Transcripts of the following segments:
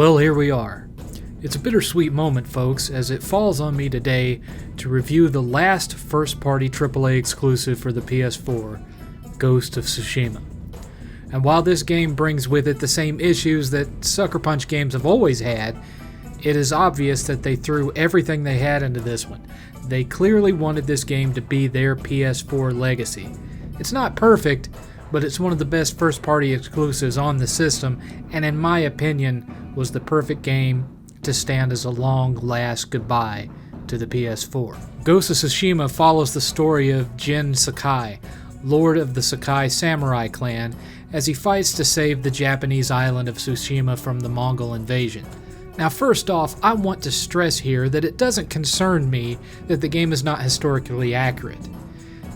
Well, here we are. It's a bittersweet moment, folks, as it falls on me today to review the last first-party AAA exclusive for the PS4, Ghost of Tsushima. And while this game brings with it the same issues that Sucker Punch games have always had, it is obvious that they threw everything they had into this one. They clearly wanted this game to be their PS4 legacy. It's not perfect, but it's one of the best first-party exclusives on the system, and in my opinion, was the perfect game to stand as a long-last goodbye to the PS4. Ghost of Tsushima follows the story of Jin Sakai, lord of the Sakai samurai clan, as he fights to save the Japanese island of Tsushima from the Mongol invasion. Now, first off, I want to stress here that it doesn't concern me that the game is not historically accurate.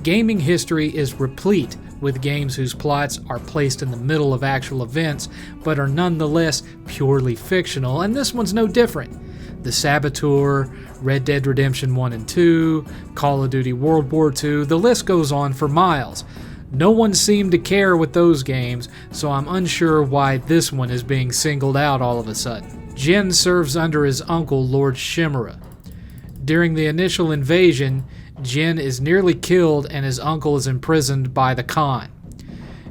Gaming history is replete with games whose plots are placed in the middle of actual events, but are nonetheless purely fictional, and this one's no different. The Saboteur, Red Dead Redemption 1 and 2, Call of Duty World War II, the list goes on for miles. No one seemed to care with those games, so I'm unsure why this one is being singled out all of a sudden. Jin serves under his uncle, Lord Shimura. During the initial invasion, Jin is nearly killed and his uncle is imprisoned by the Khan.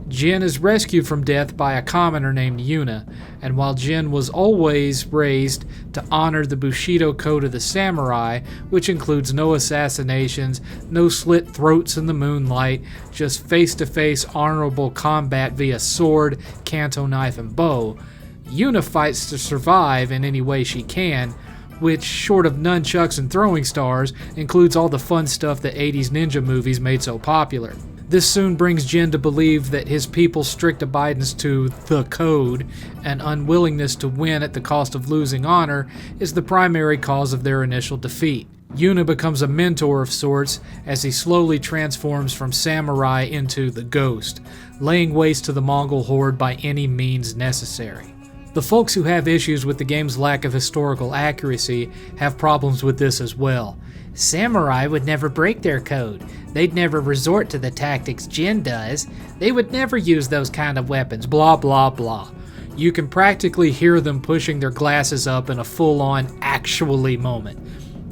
Jin is rescued from death by a commoner named Yuna, and while Jin was always raised to honor the Bushido Code of the Samurai, which includes no assassinations, no slit throats in the moonlight, just face-to-face honorable combat via sword, kanto knife, and bow, Yuna fights to survive in any way she can, which, short of nunchucks and throwing stars, includes all the fun stuff that 80s ninja movies made so popular. This soon brings Jin to believe that his people's strict abidance to the code and unwillingness to win at the cost of losing honor is the primary cause of their initial defeat. Yuna becomes a mentor of sorts as he slowly transforms from samurai into the ghost, laying waste to the Mongol horde by any means necessary. The folks who have issues with the game's lack of historical accuracy have problems with this as well. Samurai would never break their code. They'd never resort to the tactics Jin does. They would never use those kind of weapons, blah blah blah. You can practically hear them pushing their glasses up in a full-on actually moment.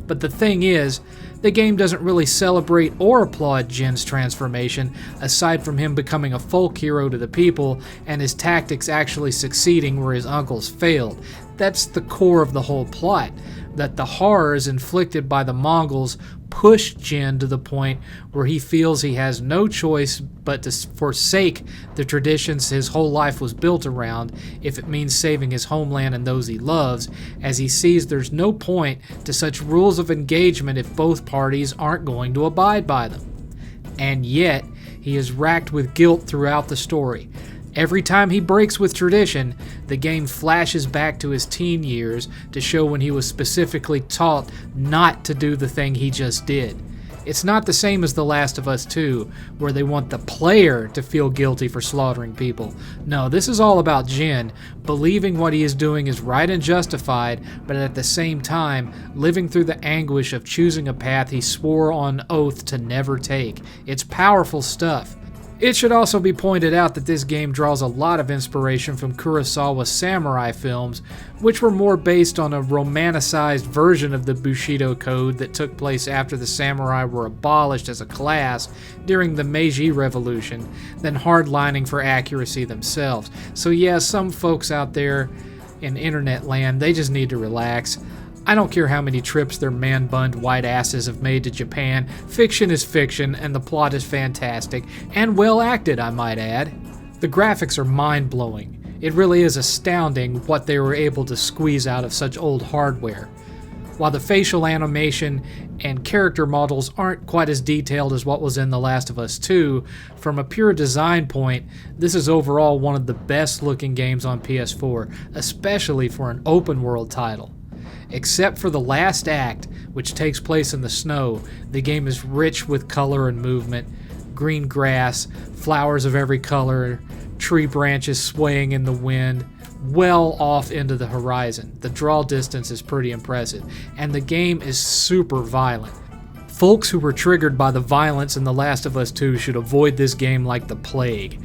But the thing is, the game doesn't really celebrate or applaud Jin's transformation, aside from him becoming a folk hero to the people and his tactics actually succeeding where his uncles failed. That's the core of the whole plot, that the horrors inflicted by the Mongols push Jin to the point where he feels he has no choice but to forsake the traditions his whole life was built around if it means saving his homeland and those he loves, as he sees there's no point to such rules of engagement if both parties aren't going to abide by them. And yet, he is racked with guilt throughout the story. Every time he breaks with tradition, the game flashes back to his teen years to show when he was specifically taught not to do the thing he just did. It's not the same as The Last of Us 2, where they want the player to feel guilty for slaughtering people. No, this is all about Jin, believing what he is doing is right and justified, but at the same time, living through the anguish of choosing a path he swore on oath to never take. It's powerful stuff. It should also be pointed out that this game draws a lot of inspiration from Kurosawa's samurai films, which were more based on a romanticized version of the Bushido Code that took place after the samurai were abolished as a class during the Meiji Revolution than hardlining for accuracy themselves. So yeah, some folks out there in internet land, they just need to relax. I don't care how many trips their man-bunned white asses have made to Japan. Fiction is fiction, and the plot is fantastic, and well acted, I might add. The graphics are mind-blowing. It really is astounding what they were able to squeeze out of such old hardware. While the facial animation and character models aren't quite as detailed as what was in The Last of Us 2, from a pure design point, this is overall one of the best-looking games on PS4, especially for an open-world title. Except for the last act, which takes place in the snow, the game is rich with color and movement. Green grass, flowers of every color, tree branches swaying in the wind, well off into the horizon. The draw distance is pretty impressive, and the game is super violent. Folks who were triggered by the violence in The Last of Us 2 should avoid this game like the plague.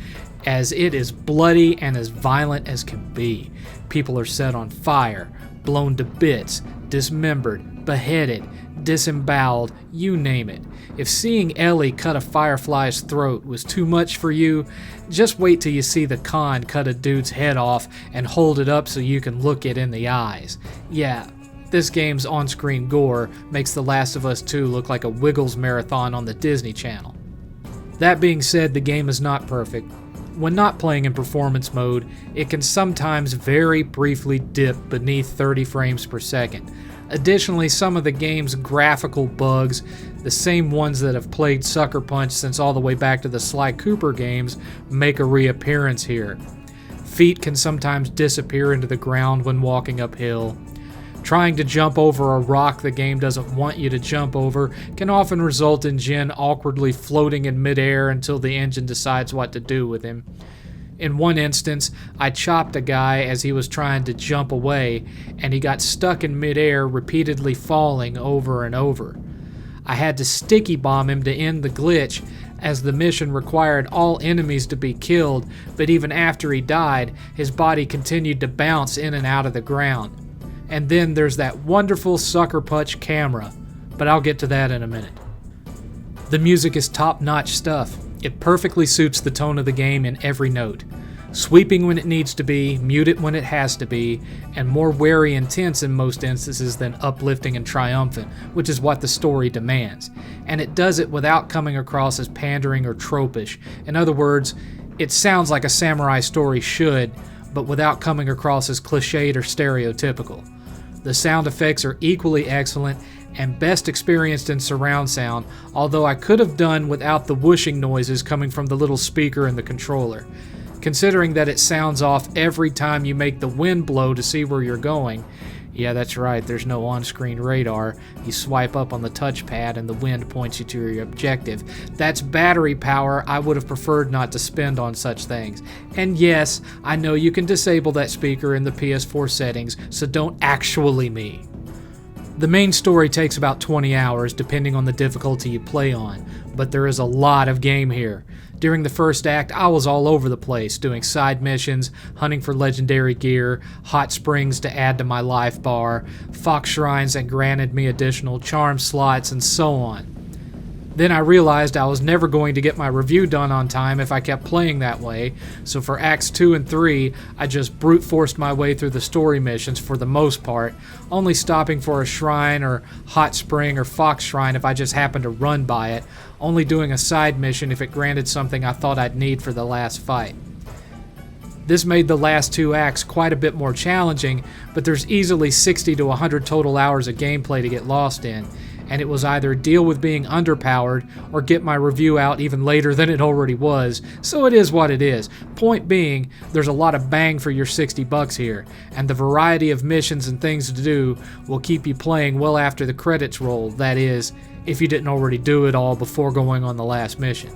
as it is bloody and as violent as can be. People are set on fire, blown to bits, dismembered, beheaded, disemboweled, you name it. If seeing Ellie cut a firefly's throat was too much for you, just wait till you see the Khan cut a dude's head off and hold it up so you can look it in the eyes. Yeah, this game's on-screen gore makes The Last of Us 2 look like a Wiggles marathon on the Disney Channel. That being said, the game is not perfect. When not playing in performance mode, it can sometimes very briefly dip beneath 30 frames per second. Additionally, some of the game's graphical bugs, the same ones that have plagued Sucker Punch since all the way back to the Sly Cooper games, make a reappearance here. Feet can sometimes disappear into the ground when walking uphill. Trying to jump over a rock the game doesn't want you to jump over can often result in Jin awkwardly floating in midair until the engine decides what to do with him. In one instance, I chopped a guy as he was trying to jump away, and he got stuck in midair, repeatedly falling over and over. I had to sticky bomb him to end the glitch, as the mission required all enemies to be killed, but even after he died, his body continued to bounce in and out of the ground. And then there's that wonderful Sucker Punch camera, but I'll get to that in a minute. The music is top-notch stuff. It perfectly suits the tone of the game in every note. Sweeping when it needs to be, muted when it has to be, and more wary and tense in most instances than uplifting and triumphant, which is what the story demands. And it does it without coming across as pandering or tropish. In other words, it sounds like a samurai story should, but without coming across as cliched or stereotypical. The sound effects are equally excellent and best experienced in surround sound, although I could have done without the whooshing noises coming from the little speaker in the controller. Considering that it sounds off every time you make the wind blow to see where you're going. Yeah, that's right, there's no on-screen radar. You swipe up on the touchpad and the wind points you to your objective. That's battery power I would have preferred not to spend on such things. And yes, I know you can disable that speaker in the PS4 settings, so don't actually me. The main story takes about 20 hours depending on the difficulty you play on, but there is a lot of game here. During the first act, I was all over the place, doing side missions, hunting for legendary gear, hot springs to add to my life bar, fox shrines that granted me additional charm slots, and so on. Then I realized I was never going to get my review done on time if I kept playing that way, so for Acts 2 and 3, I just brute forced my way through the story missions for the most part, only stopping for a shrine or hot spring or fox shrine if I just happened to run by it, only doing a side mission if it granted something I thought I'd need for the last fight. This made the last 2 acts quite a bit more challenging, but there's easily 60 to 100 total hours of gameplay to get lost in, and it was either deal with being underpowered or get my review out even later than it already was, so it is what it is. Point being, there's a lot of bang for your $60 here, and the variety of missions and things to do will keep you playing well after the credits roll, that is, if you didn't already do it all before going on the last mission.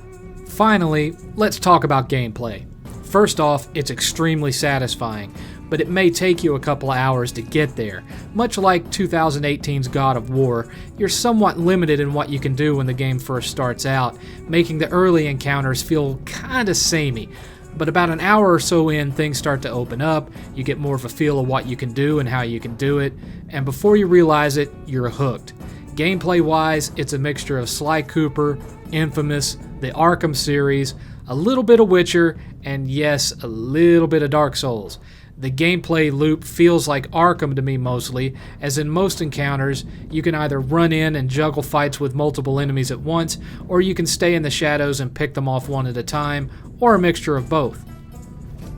Finally, let's talk about gameplay. First off, it's extremely satisfying, but it may take you a couple of hours to get there. Much like 2018's God of War, you're somewhat limited in what you can do when the game first starts out, making the early encounters feel kinda samey. But about an hour or so in, things start to open up, you get more of a feel of what you can do and how you can do it, and before you realize it, you're hooked. Gameplay-wise, it's a mixture of Sly Cooper, Infamous, the Arkham series, a little bit of Witcher, and yes, a little bit of Dark Souls. The gameplay loop feels like Arkham to me mostly, as in most encounters, you can either run in and juggle fights with multiple enemies at once, or you can stay in the shadows and pick them off one at a time, or a mixture of both.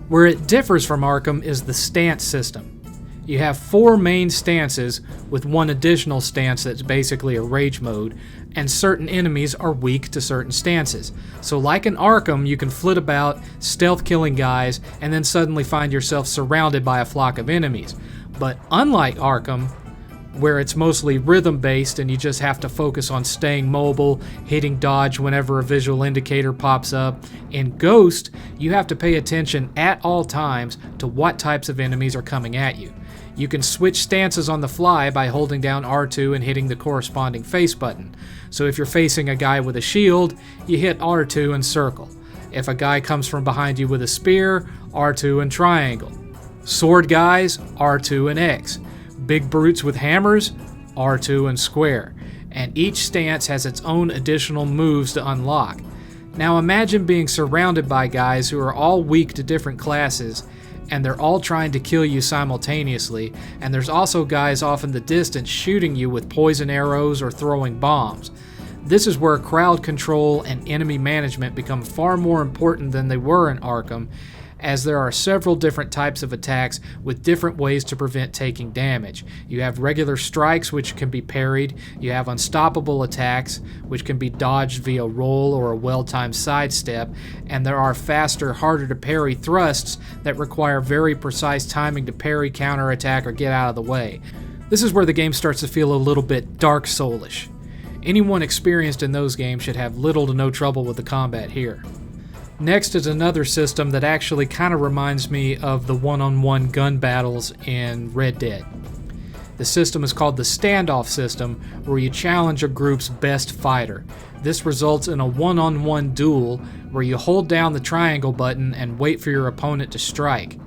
Where it differs from Arkham is the stance system. You have 4 main stances, with one additional stance that's basically a rage mode, and certain enemies are weak to certain stances. So like in Arkham, you can flit about, stealth killing guys, and then suddenly find yourself surrounded by a flock of enemies. But unlike Arkham, where it's mostly rhythm-based and you just have to focus on staying mobile, hitting dodge whenever a visual indicator pops up, in Ghost, you have to pay attention at all times to what types of enemies are coming at you. You can switch stances on the fly by holding down R2 and hitting the corresponding face button. So if you're facing a guy with a shield, you hit R2 and circle. If a guy comes from behind you with a spear, R2 and triangle. Sword guys, R2 and X. Big brutes with hammers, R2 and square. And each stance has its own additional moves to unlock. Now imagine being surrounded by guys who are all weak to different classes, and they're all trying to kill you simultaneously, and there's also guys off in the distance shooting you with poison arrows or throwing bombs. This is where crowd control and enemy management become far more important than they were in Arkham, as there are several different types of attacks with different ways to prevent taking damage. You have regular strikes, which can be parried. You have unstoppable attacks, which can be dodged via roll or a well-timed sidestep. And there are faster, harder to parry thrusts that require very precise timing to parry, counterattack, or get out of the way. This is where the game starts to feel a little bit Dark Soulish. Anyone experienced in those games should have little to no trouble with the combat here. Next is another system that actually kind of reminds me of the one-on-one gun battles in Red Dead. The system is called the standoff system, where you challenge a group's best fighter. This results in a one-on-one duel where you hold down the triangle button and wait for your opponent to strike.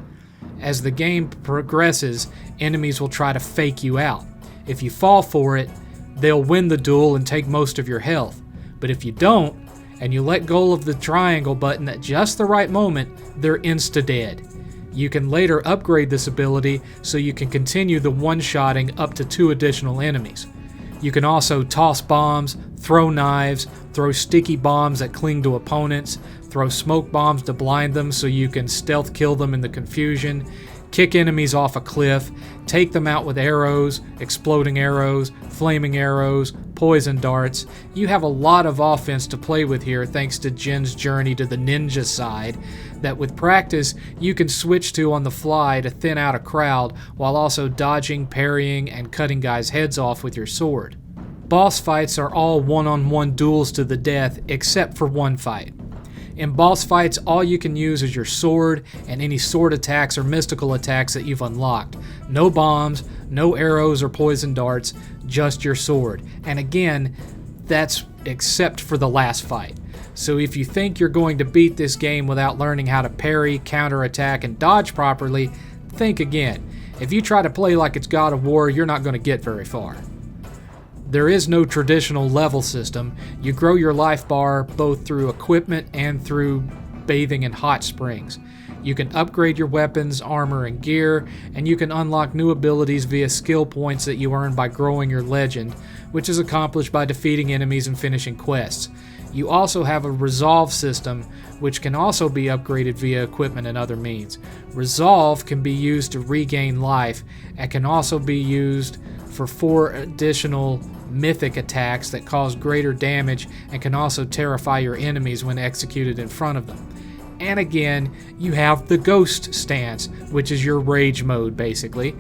As the game progresses, enemies will try to fake you out. If you fall for it, they'll win the duel and take most of your health. But if you don't, and you let go of the triangle button at just the right moment, they're insta-dead. You can later upgrade this ability so you can continue the one-shotting up to 2 additional enemies. You can also toss bombs, throw knives, throw sticky bombs that cling to opponents, throw smoke bombs to blind them so you can stealth kill them in the confusion, kick enemies off a cliff, take them out with arrows, exploding arrows, flaming arrows, poison darts. You have a lot of offense to play with here thanks to Jin's journey to the ninja side that with practice you can switch to on the fly to thin out a crowd while also dodging, parrying, and cutting guys' heads off with your sword. Boss fights are all one-on-one duels to the death except for one fight. In boss fights, all you can use is your sword and any sword attacks or mystical attacks that you've unlocked. No bombs, no arrows or poison darts, just your sword. And again, that's except for the last fight. So if you think you're going to beat this game without learning how to parry, counterattack, and dodge properly, think again. If you try to play like it's God of War, you're not going to get very far. There is no traditional level system. You grow your life bar both through equipment and through bathing in hot springs. You can upgrade your weapons, armor, and gear, and you can unlock new abilities via skill points that you earn by growing your legend, which is accomplished by defeating enemies and finishing quests. You also have a resolve system, which can also be upgraded via equipment and other means. Resolve can be used to regain life, and can also be used for 4 additional mythic attacks that cause greater damage and can also terrify your enemies when executed in front of them. And again, you have the Ghost stance, which is your rage mode basically.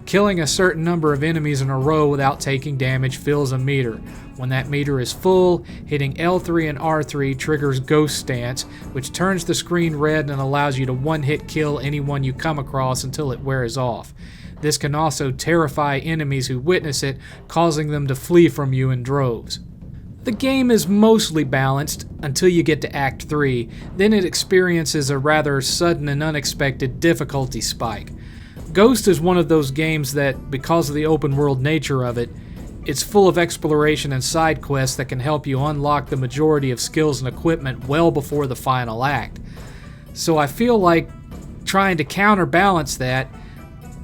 Killing a certain number of enemies in a row without taking damage fills a meter. When that meter is full, hitting L3 and R3 triggers Ghost stance, which turns the screen red and allows you to one-hit kill anyone you come across until it wears off. This can also terrify enemies who witness it, causing them to flee from you in droves. The game is mostly balanced until you get to Act 3, then it experiences a rather sudden and unexpected difficulty spike. Ghost is one of those games that, because of the open world nature of it, it's full of exploration and side quests that can help you unlock the majority of skills and equipment well before the final act. So I feel like trying to counterbalance that,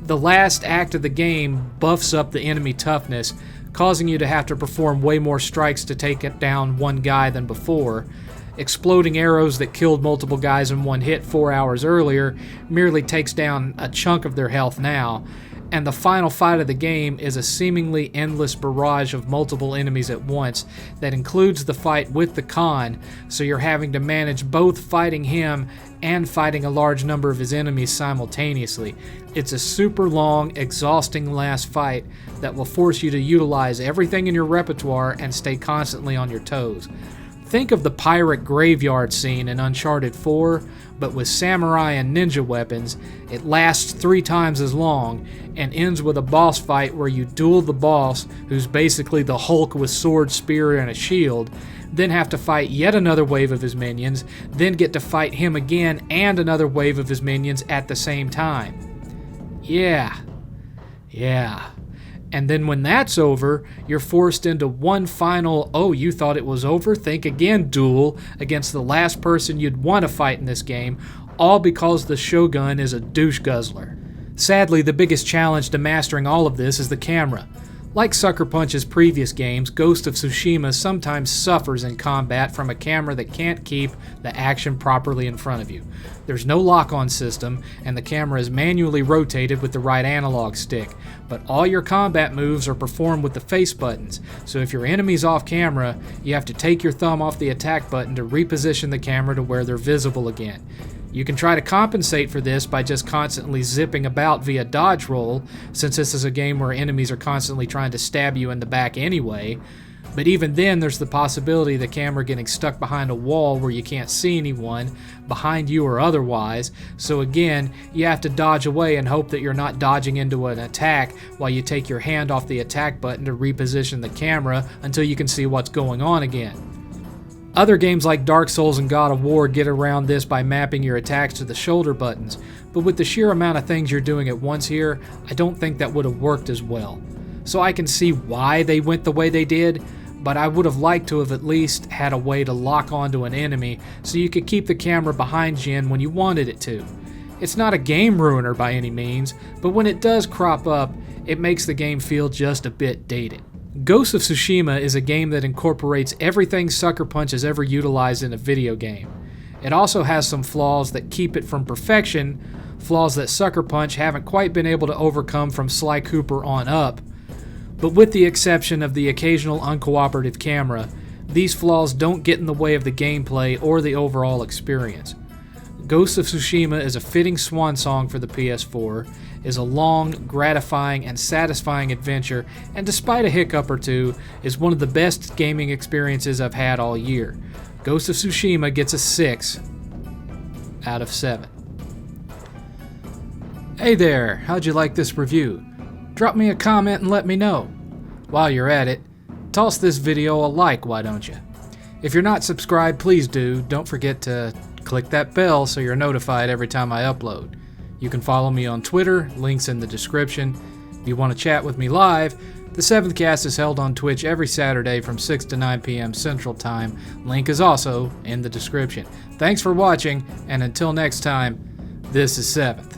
the last act of the game buffs up the enemy toughness, causing you to have to perform way more strikes to take it down one guy than before. Exploding arrows that killed multiple guys in one hit 4 hours earlier merely takes down a chunk of their health now, and the final fight of the game is a seemingly endless barrage of multiple enemies at once that includes the fight with the Khan, so you're having to manage both fighting him and fighting a large number of his enemies simultaneously. It's a super long, exhausting last fight that will force you to utilize everything in your repertoire and stay constantly on your toes. Think of the pirate graveyard scene in Uncharted 4, but with samurai and ninja weapons. It lasts 3 times as long and ends with a boss fight where you duel the boss, who's basically the Hulk with sword, spear, and a shield, then have to fight yet another wave of his minions, then get to fight him again and another wave of his minions at the same time. Yeah. And then when that's over, you're forced into one final, oh, you thought it was over? Think again duel against the last person you'd want to fight in this game, all because the Shogun is a douche guzzler. Sadly, the biggest challenge to mastering all of this is the camera. Like Sucker Punch's previous games, Ghost of Tsushima sometimes suffers in combat from a camera that can't keep the action properly in front of you. There's no lock-on system, and the camera is manually rotated with the right analog stick, but all your combat moves are performed with the face buttons, so if your enemy's off camera, you have to take your thumb off the attack button to reposition the camera to where they're visible again. You can try to compensate for this by just constantly zipping about via dodge roll, since this is a game where enemies are constantly trying to stab you in the back anyway. But even then, there's the possibility of the camera getting stuck behind a wall where you can't see anyone, behind you or otherwise, so again, you have to dodge away and hope that you're not dodging into an attack while you take your hand off the attack button to reposition the camera until you can see what's going on again. Other games like Dark Souls and God of War get around this by mapping your attacks to the shoulder buttons, but with the sheer amount of things you're doing at once here, I don't think that would have worked as well. So I can see why they went the way they did, but I would have liked to have at least had a way to lock onto an enemy so you could keep the camera behind Jin when you wanted it to. It's not a game ruiner by any means, but when it does crop up, it makes the game feel just a bit dated. Ghost of Tsushima is a game that incorporates everything Sucker Punch has ever utilized in a video game. It also has some flaws that keep it from perfection, flaws that Sucker Punch haven't quite been able to overcome from Sly Cooper on up. But with the exception of the occasional uncooperative camera, these flaws don't get in the way of the gameplay or the overall experience. Ghost of Tsushima is a fitting swan song for the PS4, is a long, gratifying, and satisfying adventure, and despite a hiccup or two, is one of the best gaming experiences I've had all year. Ghost of Tsushima gets a 6 out of 7. Hey there, how'd you like this review? Drop me a comment and let me know. While you're at it, toss this video a like, why don't you? If you're not subscribed, please do. Don't forget to click that bell so you're notified every time I upload. You can follow me on Twitter, links in the description. If you want to chat with me live, the 7th Cast is held on Twitch every Saturday from 6 to 9 p.m. Central Time. Link is also in the description. Thanks for watching, and until next time, this is 7th.